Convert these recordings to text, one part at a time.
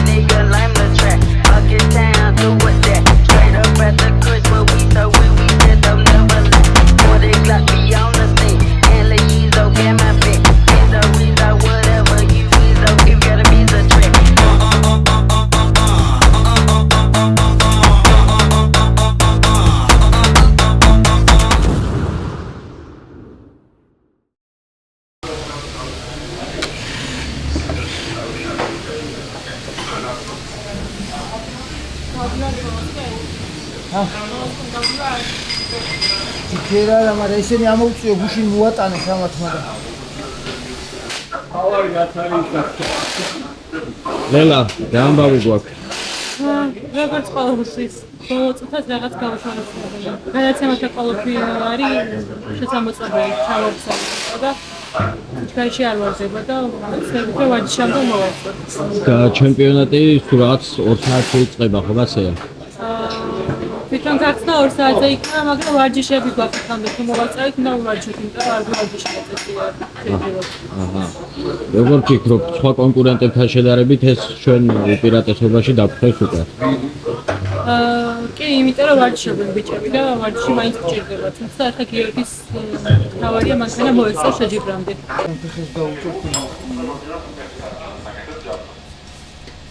nigga lame the track. Fuck it down, do what that. Straight up at the Chris, but we so we said they'll never let. Boy, they got me on the scene. And Louise, okay, my bitch. Weezo, whatever you Weezo, you gotta be the trick. Ჭირა და მაგრამ ისინი ამოუწიო გუშინ მოატანეს ამათ მაგრამ ავარი გაცარით ლელა რა ამბავი გვაქვს როგორც ყოველთვის ბოლო წუთას რაღაც გავუშავებია გადაცემათა ყოველთვის არის შესამოწმებელი ჩავარცადა და ჩაიში არ ვარდება და ცდილობ ვაჯიშამდე მოვაწვე და ჩემპიონატი სულ რაღაც 2 საათი იწყება ხო მასეა თვითონ გახსნა 2 საათზე იქნება მაგრამ ვარჯიშები გვაქვს ხამდე თუ მოვაწევთ და ვარჯიშობთ იმიტომ რომ არ ვარჯიშობთ აჰა როგორ ფიქრობ სხვა კონკურენტებთან შედარებით ეს ჩვენ უპირატესობაში დაგხვდეს უკვე კი იმიტომ რომ ვარჯიშობენ ბიჭები და ვარჯიში მაინც გჭირდება თუმცა ახლა გიორგის თავარია მანქანა მოეწევ შეჯიბრამდე ეს დაუჭერთ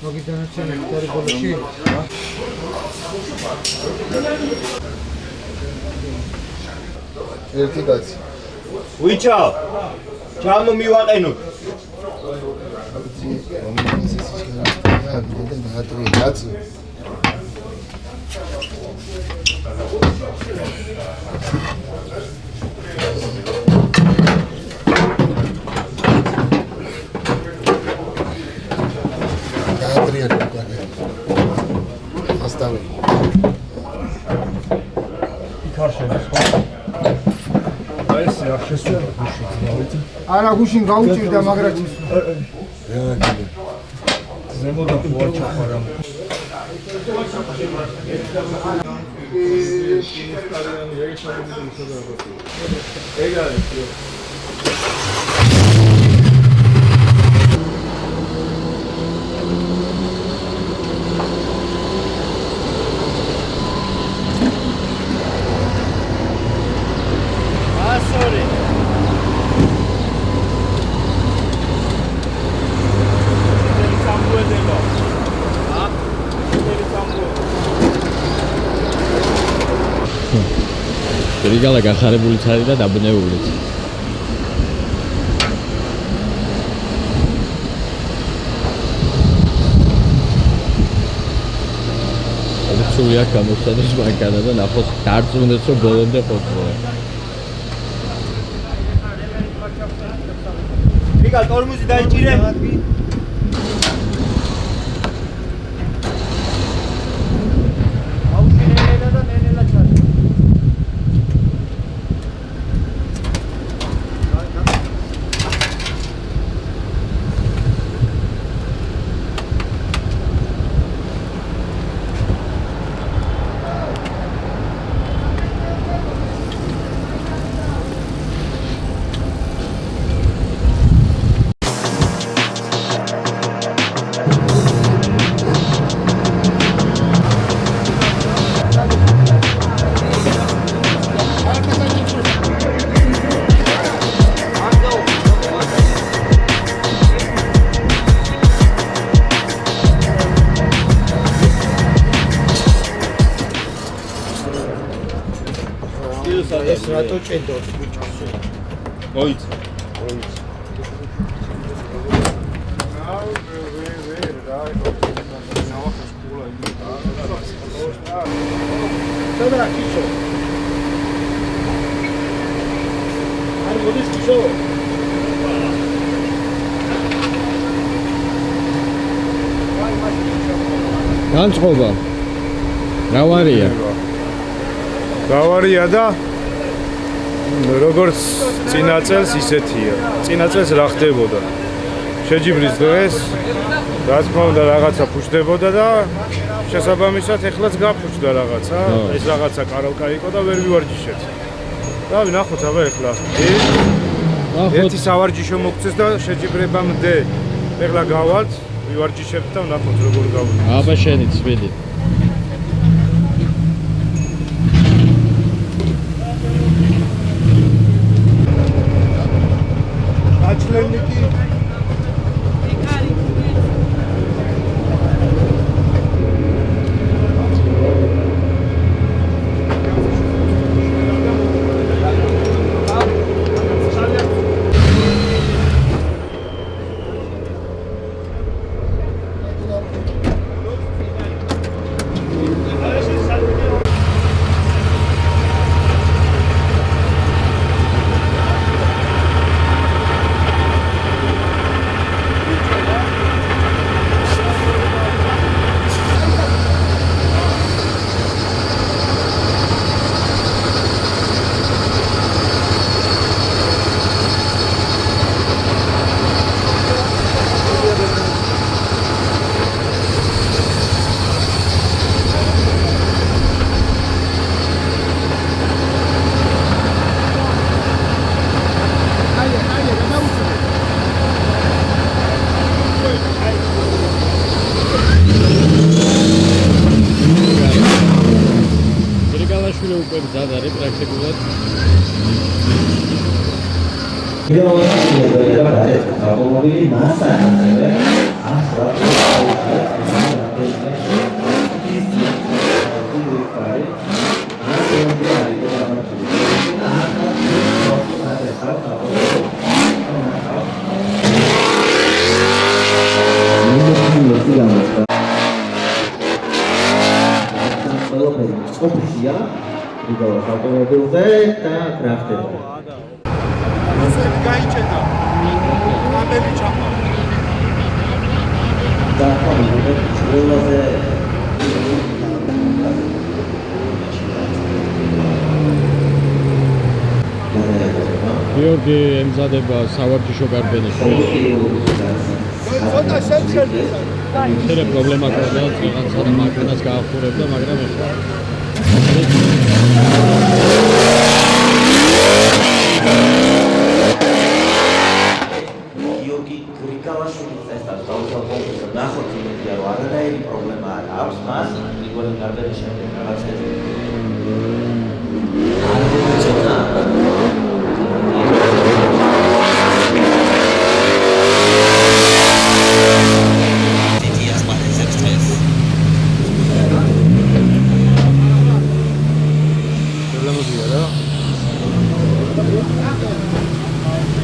მოგიდანაცენ მეტარი ბოლოში ერთი კაცი ვიჩავ ჩამო მივაყენოთ არა გუშინ გაუჭირდა მაგრამ ზემოდან ხوارჩა ხარა ეგ არის რიგალა გახარებულიც არის და დაბნეულიც. სული აქ გამოსცადოს მანქანა და ნახოს დარწმუნდეს რომ ბოლომდე ყოფილა. რიგა ტორმუზი დაიჭირე. ეს რატო ჭედავს ბიჭს? მოიც. სადაა კიშო? არ მოდის კიშო? განწყობა. რა ვარია? გავარია და როგორც წინა წელს ისეთია. წინა წელს რა ხდებოდა? შეჯიბრის დღეს რა თქმა უნდა რაღაცა ფუჭდებოდა და შესაბამისად ეხლაც გაფუჭდა რაღაცა. ეს რაღაცა კარალკა იყო და ვერ ვივარჯიშეთ. და ვნახოთ აბა ეხლა. ერთი სავარჯიშო მოგწეს და შეჯიბრებამდე ეხლა გავალთ, ვივარჯიშებთ და ვნახოთ როგორ გავიქცეთ. აბა შენიც ვიდი. აჩლენიკი автомобили масса автомобилზე და კრაფტებზე გაიჭედა. ამები ჩაყვა. და ხოლმე ყველაზე გიორგი ემზადება სავარჯიშო გარბენიშვილს. ცოტა შეჩერდა. შეიძლება პრობლემა ქონდა, რაღაცა მაკრინას გაახურებდა, მაგრამ ეხლა გიორგი გრიგალაშვილის წესთან დავუწყო ნახოთ იმედია რომ არანაირი პრობლემა არ აქვს მას პირველი გარდანის შემდეგ რაღაცები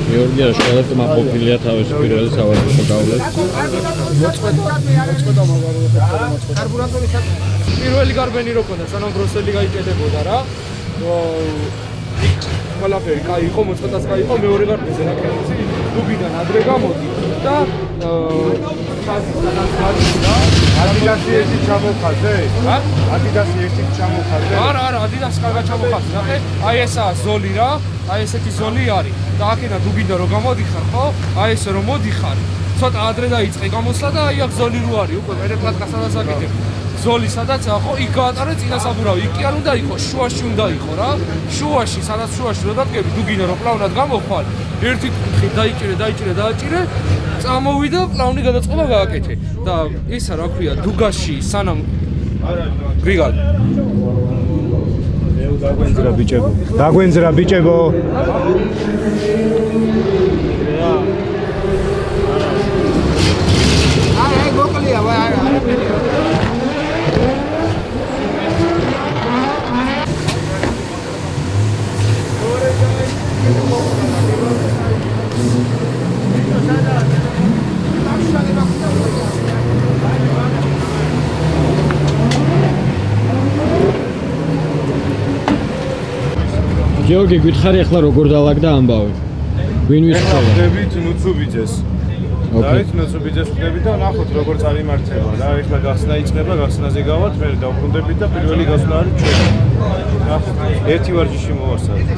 გიორგი აშკარად მაყოფილია თავის პირველი სავარჯიშო გავლით. პირველი გარბენი რო ქონდა, სანამ გროსელი გაიჭედებოდა რა. ყველაფერი კაი იყო, მოწყეტაც კაი იყო, მეორე გარბენზე ნაკრებიც დუბიდან ადრე გამოდი და ადიდასი ერთი ჩამოხაზე? ადიდასი ერთი ჩამოხაზე? არა, ადიდასი კარგად ჩამოხაზე. ნახე, აი ესაა ზოლი რა. აი ესეთი ზოლი არის და აქედან დუბიდან რო გამოდიხარ, ხო? აი ესე რომ მოდიხარ, ცოტა ადრე დაიწყე გამოსვლა და აი აქ ზოლი რო არის, უკვე მერე პლატკასადაც აკეთებ. ზოლი სადაცაა, ხო? იქ გაატარე წინასაბურავი. იქ კი არ უნდა იყოს, შუაში უნდა იყო რა. შუაში, სადაც შუაში რო დადგები, დუბიდან რო პლავნად გამოხვალ, ერთი კუთხით დაიჭირე, წამოვიდა, პლავნი გადაწყობა გააკეთე. და ისა რა ქვია, დუგაში სანამ გრიგალ დაგვენძრა ბიჭებო. აი მოკლია გიორგი გითხარი ახლა როგორ დაალაგდა ამბავი? ვინ ვიცხოვა? ხდებით ნუცუბიძეს. დაით ნუცუბიძეს ხდებით და ნახოთ როგორ წარიმართება რა. ეხლა გახსნა იწყება, გახსნაზე გავალთ, მე დავბრუნდებით და პირველი გახსნა არის ჩვენ. ნახოთ, ერთი ვარჯიში მოვასწრებთ.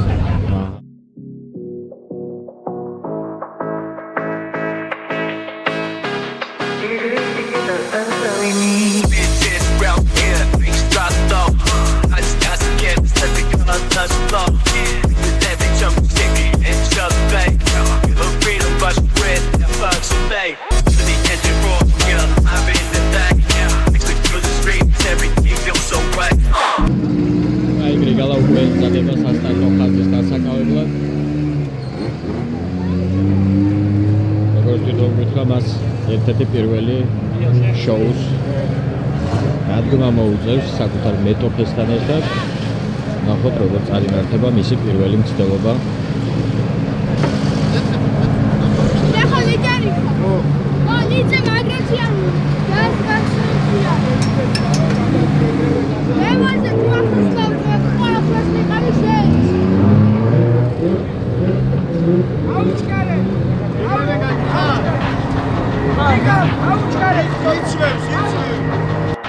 Every jump sticky and shove bang. Arena rush red, fucks and bang. მოემზადება სასტარტო ხაზის დასაკავებლად. როგორც თვითონ გითხრა, მას ერთ-ერთი პირველი შოუს დადგმა მოუწევს საკუთარ მეტოქესთან ერთად. ნახოთ, როგორც წარიმართება მისი პირველი მცდელობა.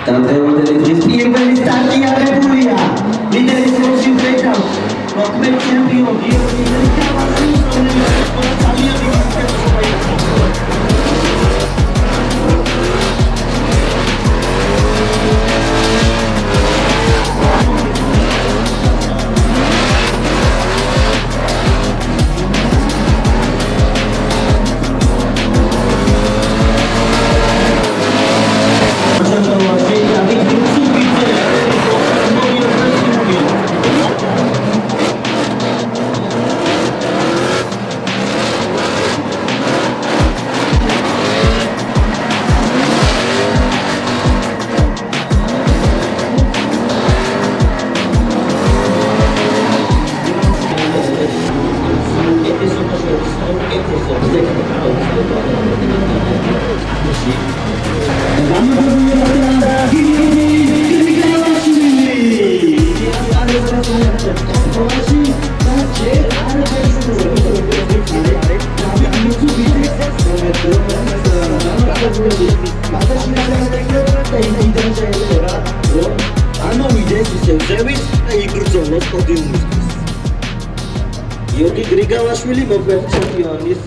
Tantevondele dris პირველი სტარტი აღებულია. ლიდერის როლში ბრეიკაუტ. მოქმედ ჩემპიონ გიორგი გრიგალაშვილის რომელიც ძალიან დიდი შეფასება იყო. გიორგი გრიგალაშვილი მოქმედ ჩემპიონის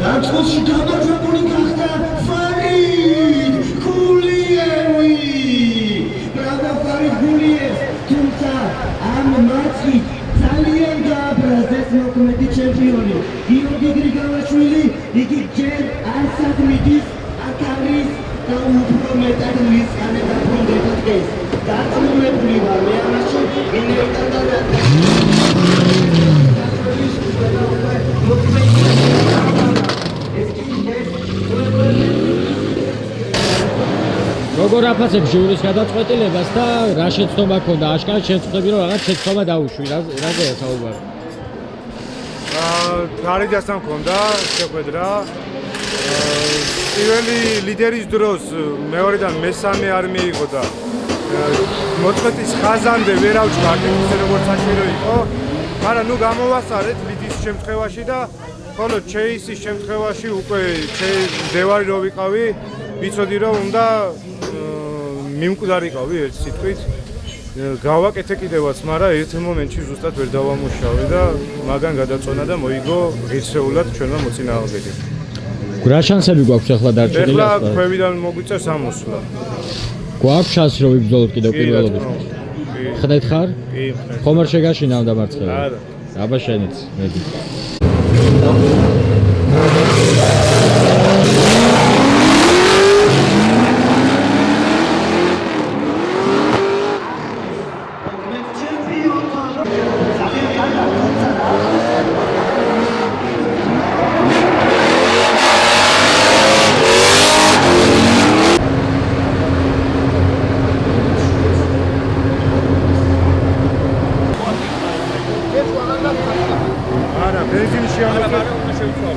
Ach, როგორ აფასებ ჟიურის გადაწყვეტილებას და რა შეცდომა ქონდა? აშკარად შეცდები რომ რაღაც შეცდომა დაუშვი, რაზეა საუბარი? გარიჯასთან ქონდა შეხვედრა. პირველი ლიდერის დროს მეორედან მესამე არ მიიღო და მოწყვეტის ხაზამდე ვერ ავჭარდით ისე როგორც საჭირო იყო. მაგრამ ნუ გამოვასწარეთ ლიდის შემთხვევაში და ხოლო ჩეისის შემთხვევაში უკვე დევარი რო ვიყავი, ვიცოდი რომ უნდა მიმკვდარიყავი ერთ სიტყვით. გავაკეთე კიდევაც, მაგრამ ერთ მომენტში ზუსტად ვერ დავამუშავე და მაგან გადაწონა და მოიგო ღირსეულად ჩვენმა მოწინააღმდეგე. რა შანსები გვაქვს ახლა დარჩენილი? ახლა ქვევიდან მოგვიწევს ამოსვლა. გვაქვს შანსი რომ ვიბრძოლოთ კიდევ პირველობის? ხდეთ ხარ? კი, ხდეთ. ხომ არ შეგაშინა ამ დამარცხება? არა. აბა შენიც, მედი. შეამოწმეთ.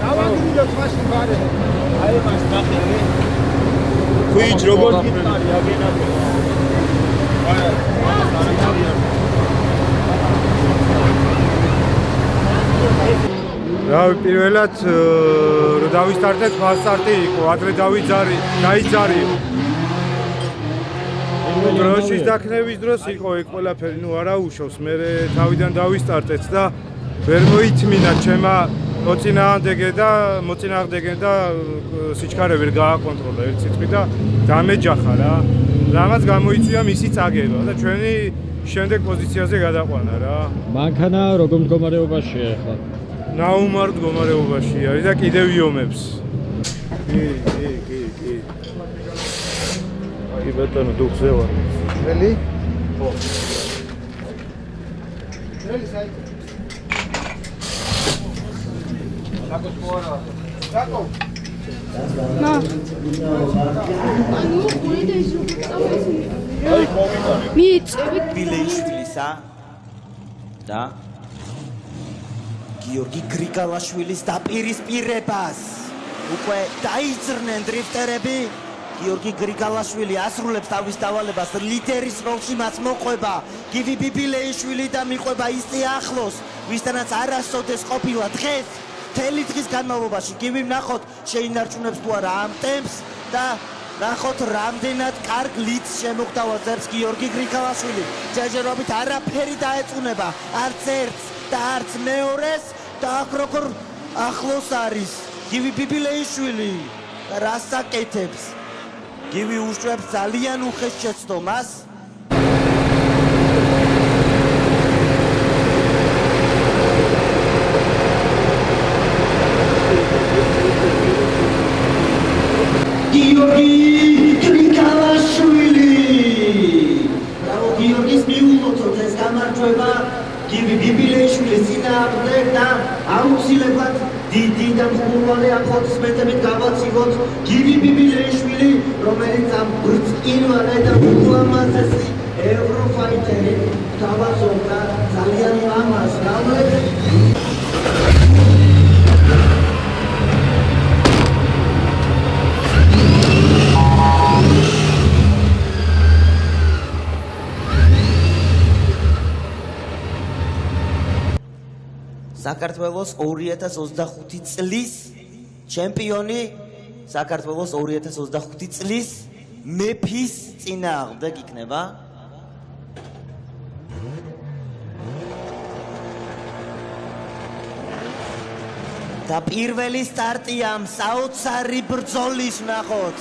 დავაგრინდოთ მაშინ ბარე. Twitch როგორ გიტარი აგენაგო. რა პირველად რომ დავისტარტეთ ფასტარტი იყო, ადრე დაიძარი. დროშის დაქნევის დროს იყო ეგ ყველაფერი, ნუ არა უშავს, მე თავიდან დავისტარტეთ და ვერ მოითმინა ჩემა მოწინააღმდეგე და სიჩქარე ვერ გააკონტროლა ერთ სიტყვით და დამეჯახა რა. რამაც გამოიწვია მისი წაგება და ჩვენი შემდეგ პოზიციაზე გადაყვანა რა. მანქანა როგორ მდგომარეობაშია ახლა? ნაუმარ მდგომარეობაში არის და კიდევ იომებს. კი. კი ბატონო, დუხზე ვარ. ველი? ხო. ველი საით? საკოს მოარა. საკო. მიიწევით ბილეიშვილისა და გიორგი გრიგალაშვილის დაპირისპირებას უკვე დაიძრნენ დრიფტერები. გიორგი გრიგალაშვილი ასრულებს თავის დავალებას ლიდერის როლში, მას მოყვება გივი ბიბილეიშვილი და მიყვება ისე ახლოს, ვისთანაც არასოდეს ყოფილა დღეს. მთელი დღის განმავლობაში გივი ნახოთ შეინარჩუნებს თუ არა ამ ტემპს და ნახოთ რამდენად კარგ ლიდს შემოგთავაზებს გიორგი გრიგალაშვილი. ჯერჯერობით არაფერი დაეწუნება არც ერთს და არც მეორეს და აქ როგორ ახლოს არის გივი ბიბილეიშვილი და რას აკეთებს. გივი უშვებს ძალიან უხეშ შეცდომას. გიორგი გრიგალაშვილი. ბრავო გიორგის მიულოცოთ ეს გამარჯვება გივი ბიბილეიშვილის წინააღმდეგ და აუცილებლად დიდი და მხურვალე აპლოდისმენტებით გავაცილოთ გივი ბიბილეიშვილი, რომელიც ამ ბრწყინვალე და ულამაზესი ევროფაიტერი გავაზრდა ძალიან ლამაზ გავლენას. საქართველოს 2025 წლის ჩემპიონი, საქართველოს 2025 წლის მეფის წინააღმდეგ იქნება. და პირველი სტარტია საოცარი ბრძოლის ნახოთ.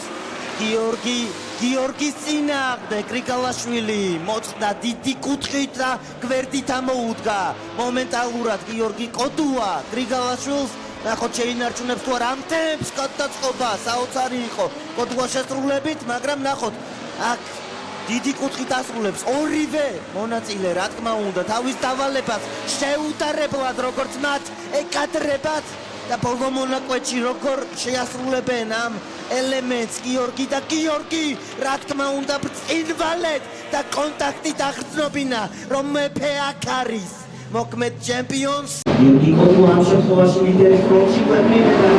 გიორგის წინააღმდეგ გრიგალაშვილი მოწყდა დიდი კუთხით და გვერდით ამოუდგა. მომენტალურად გიორგი კოდუა გრიგალაშვილს ნახოთ შეინარჩუნებს თუ არა ამ ტემპს გადაწყობა საოცარი იყო კოდუა შესრულებით, მაგრამ ნახოთ აქ დიდი კუთხით ასრულებს ორივე მონაწილე, რა თქმა უნდა, თავის დავალებას შეუტარებლად როგორც მათ ეკადრებათ და ბოლო მონაკვეთში როგორ შეასრულებენ ამ ელემენტს გიორგი და გიორგი, რა თქმა უნდა, ბრწყინვალედ და კონტაქტით აღრძნობინა, რომ მეფე აქ არის. მოქმედ ჩემპიონს გიორგი კოდუა ამ შემთხვევაში ლიდერის როლში ყვებნიდა და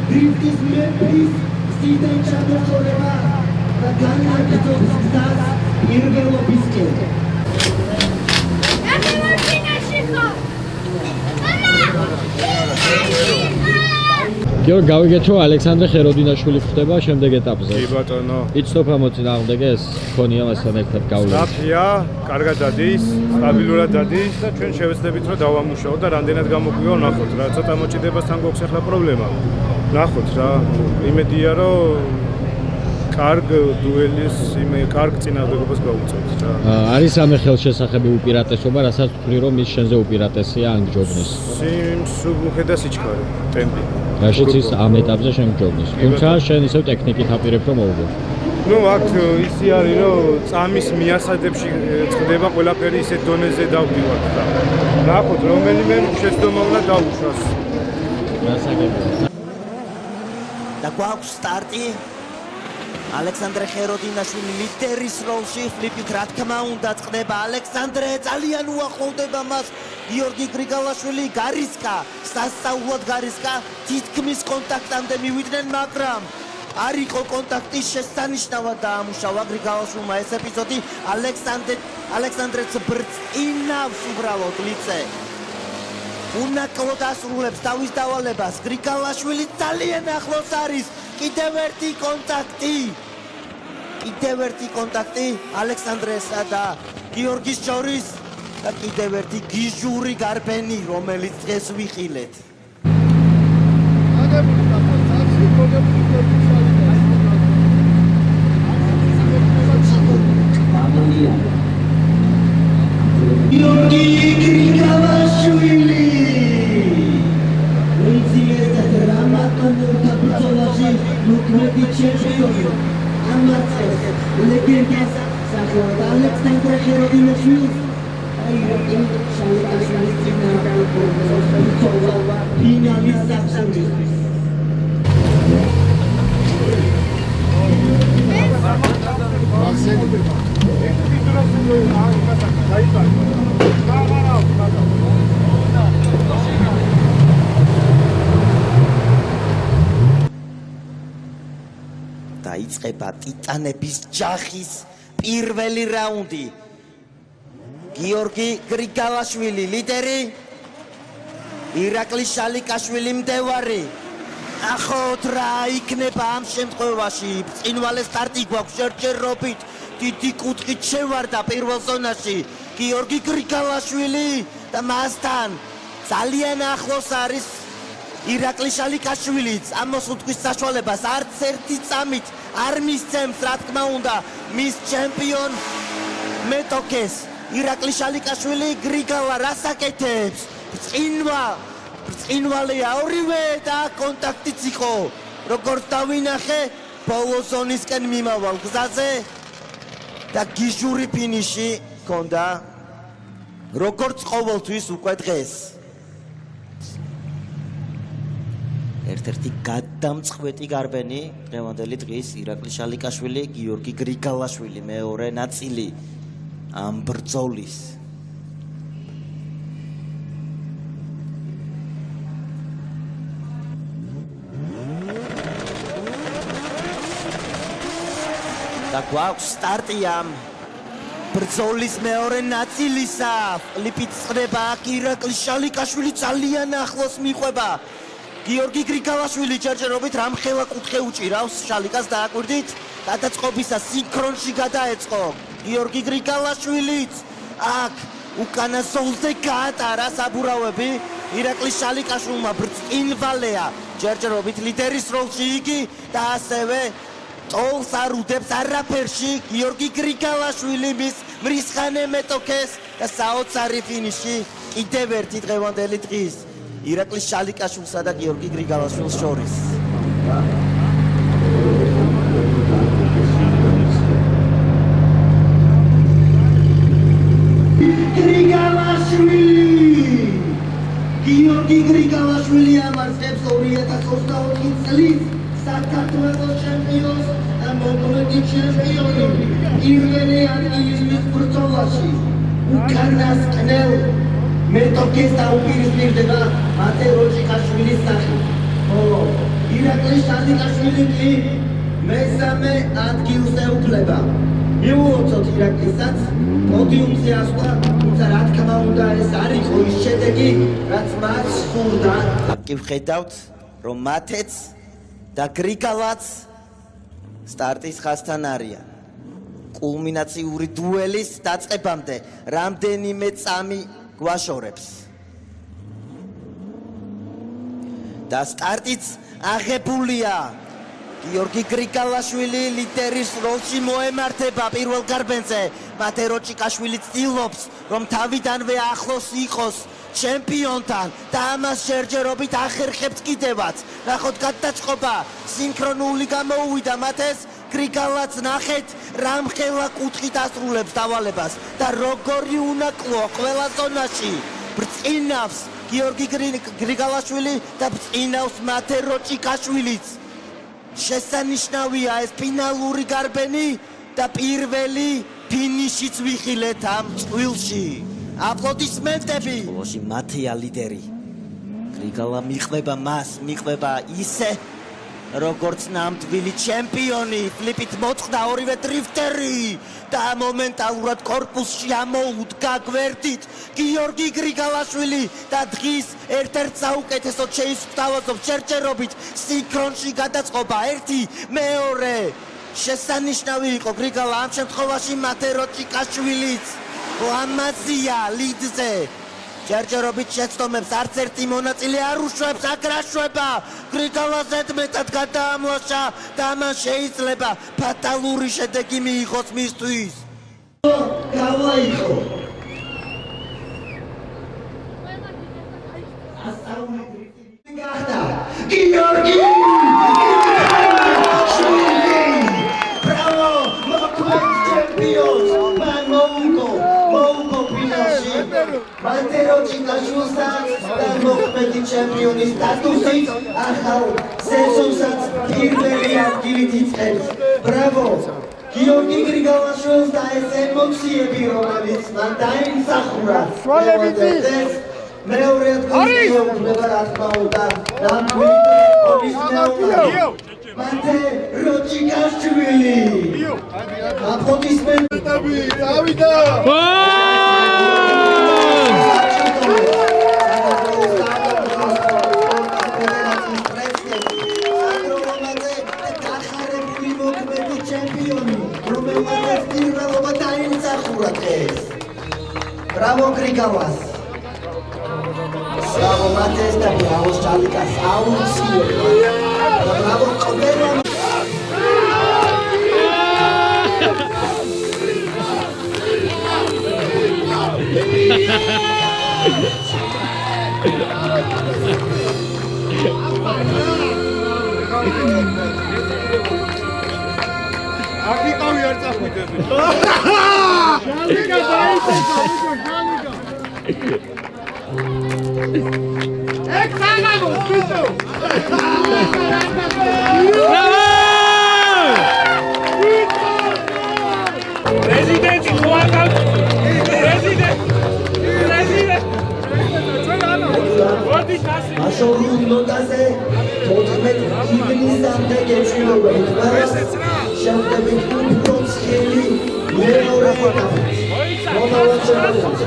Driftis Memphis, Steven Chandler Choreba, the Ghana Kitos Stars, პირველობისკენ. გიორგი, გავიგეთ რომ ალექსანდრე ხეროდინაშვილი ხდება შემდეგ ეტაპზე. კი ბატონო. იცნობ მოწინააღმდეგეს, ქონია მასთან ერთად გავლენა. დაფია, კარგად დადის, სტაბილურად დადის და ჩვენ შევეცდებით რომ დავამუშაოთ და რამდენად გამოგვივა ნახოთ რა. ცოტა მოჭიდებასთან გვაქვს ახლა პრობლემა. ნახოთ რა. იმედია რომ კარგ დუელის კარგ წინააღმდეგობას გავუწევთ რა. არის რამე ხელშესახები უპირატესობა, რასაც ვთვლი რომ ის შენზე უპირატესია ან ჯობნის. სიმსუბუქე და სიჩქარე, ტემპი. რაშიც ის ამ ეტაპზე შენ ჯობნის. თუმცა შენ ისევ ტექნიკით აპირებ რომ მოუგო. ნუ აქ ისი არის რომ წამის მიასადებში წდება ყველაფერი ისეთ დონეზე დავდივართ და ნახოთ რომელიმე შეცდომა უნდა დავუშვას. გასაგებია. და გვაქვს სტარტი. ალექსანდრე ხეროდინაშვილი ლიდერის როლში, ფლიპით რა თქმა უნდა წდება ალექსანდრე, ძალიან უახლოვდება მას გიორგი გრიგალაშვილი, გარისკა, სასწაულად გარისკა, თითქმის კონტაქტამდე მივიდნენ, მაგრამ არ იყო კონტაქტი, შესანიშნავად დაამუშავა გრიგალაშვილმა ეს ეპიზოდი, ალექსანდრეც ბრწყინავს უბრალოდ ლიცე. უნაკლოდ ასრულებს თავის დავალებას, გრიგალაშვილი ძალიან ახლოს არის. კიდევ ერთი კონტაქტი ალექსანდრესა და გიორგის შორის და კიდევ ერთი გიჟური გარბენი, რომელიც დღეს ვიხილეთ. გიორგი გრიგალაშვილი Lukmeti çeşiyor, anlatsız, legendas, sakın Alexandre Xerodinaşvili. Ayırın, şarkılaşmasına tova, finalizasyonu. დაიწყება ტიტანების ჯახის პირველი რაუნდი. გიორგი გრიგალაშვილი ლიდერი, ირაკლი შალიკაშვილი მდევარი. ნახოთ რა იქნება ამ შემთხვევაში. ბრწყინვალე სტარტი გვაქვს შერჩერობით. დიდი კუთხით შევარდა პირველ ზონაში გიორგი გრიგალაშვილი და მასთან ძალიან ახლოს არის ირაკლი შალიკაშვილიც. ამოსუთვის საშუალებას არც ერთი წამით არ მისცემს, რა თქმა უნდა, მის ჩემპიონ მეტოქეს. ირაკლი შალიკაშვილი, გრიგალა რას აკეთებს? ბრწყინვალეა ორივე და კონტაქტიც იყო. როგორც დავინახე, ბოლო ზონისკენ მიმავალ გზაზე და გიჟური ფინიში ჰქონდა. როგორც ყოველთვის უკვე დღეს. ერთ-ერთი გადამწყვეტი გარბენი დღევანდელი დღის ირაკლი შალიკაშვილი, გიორგი გრიგალაშვილი, მეორე ნაწილი ამ ბრძოლის. და გვაქვს სტარტი ამ ბრძოლის მეორე ნაწილისა. ფლიპით წდება ირაკლი შალიკაშვილი, ძალიან ახლოს მიყვება. გიორგი გრიგალაშვილი ჯერჯერობით რამხელა კუთხე უჭირავს შალიკას დააკვირდით, გადაწყობისა სინქრონში გადაეწყო. გიორგი გრიგალაშვილიც აქ უკანა ზოლზე გაატარა საბურავები. ირაკლი შალიკაშვილმა ბრწყინვალეა ჯერჯერობით ლიდერის როლში იგი და ასევე ტოლს არ უდებს არაფერში. გიორგი გრიგალაშვილი მის მრისხანე მეტოქეს და საოცარი ფინიში კიდევ ერთი დღევანდელი დღის ირაკლი შალიკაშვილსა და გიორგი გრიგალაშვილს შორის. გიორგი გრიგალაშვილი ამარცხებს 2024 წლის საქართველოს ჩემპიონს და მონღოლეთის ჩემპიონი. პირველი ადგილის ბრძოლაში უკანასკნელ მეტოქეს დაუპირისპირდება მატე როჭიკაშვილის სახით. ხოლო ირაკლი შალიკაშვილი კი მესამე ადგილს ეუფლება. მივულოცოთ ირაკლისსაც პოდიუმზე ასვლა, თუმცა რა თქმა უნდა ეს არ იყო ის შედეგი, რაც მას სურდა. კი ვხედავთ, რომ მათეც და გრიგალაც სტარტის ხაზთან არიან. კულმინაციური დუელის დაწყებამდე რამდენიმე წამი გვაშორებს. და სტარტიც აღებულია. გიორგი გრიგალაშვილი ლიდერის როლში მოემართება პირველ გარბენზე. მათერო ჭიკაშვილი ცდილობს, რომ თავიდანვე ახლოს იყოს ჩემპიონთან და ამას შერჯერობით ახერხებს კიდევაც. ნახოთ გადაწყობა, სინქრონული გამოუვიდა მათეს. გრიგალაც ნახეთ, რამხელა კუთხით ასრულებს დავალებას და როგორი უნაკლოა ყველა ზონაში. ბრწყინავს გიორგი გრიგალაშვილი და ბრწყინავს მათერო ჭიკაშვილიც. შესანიშნავია ეს ფინალური გარბენი და პირველი ფინიშიც ვიხილეთ ამ წვილში. აპლოდისმენტები. ბოლოში მათეა ლიდერი. გრიგალა მიყვება მას, მიყვება ისე როგორც ნამდვილი ჩემპიონი. ფლიპით მოწყდა ორივე დრიფტერი და მომენტალურად კორპუსში ამოუდგა გვერდით გიორგი გრიგალაშვილი და დღის ერთ-ერთ საუკეთესო ჩეის გვთავაზობს შერჯერობით სინქრონში გადაწყობა 1, 2. შესანიშნავი იყო გრიგალა ამ შემთხვევაში მათერო ჭიკაშვილიც ლამაზია ლიდზე. ჯერჯერობით შეცდომებს არც ერთი მონაწილე არ უშვებს, აგრაშვება. გრიგალას ზედმეტად გადაამლაშა და მან შეიძლება ფატალური შედეგი მიიღოს მისთვის. გავაიყო. გიორგი! ბრავო! მოქმედ ჩემპიონს! მან მოუგო ფინალში. მათერო ჭიკაშვილსაც და მოქმედი ჩემპიონის სტატუსით ახალ სეზონსაც პირველი ადგილით იწყებს. ბრავო! გიორგი გრიგალაშვილს და ეს ემოციები, რომელიც მან დაიმსახურა. მეორე ადგილზე ეუბნება რა თქმა უნდა ნამდვილი მათერო ჭიკაშვილი. აპლოდისმენტები დავიდა. Bravo Grigalas. Bravo Mates და bravo Stalikas. Bravo Kobera. აკიყავი არ წახვიდები. Presidente, Ashorul notase 14 ივნისამდე გეჩვეულებთ ყველას. შევხვდებით უფრო ცხელი მეორე ეტაპი. მომავალ ჩემპიონატზე.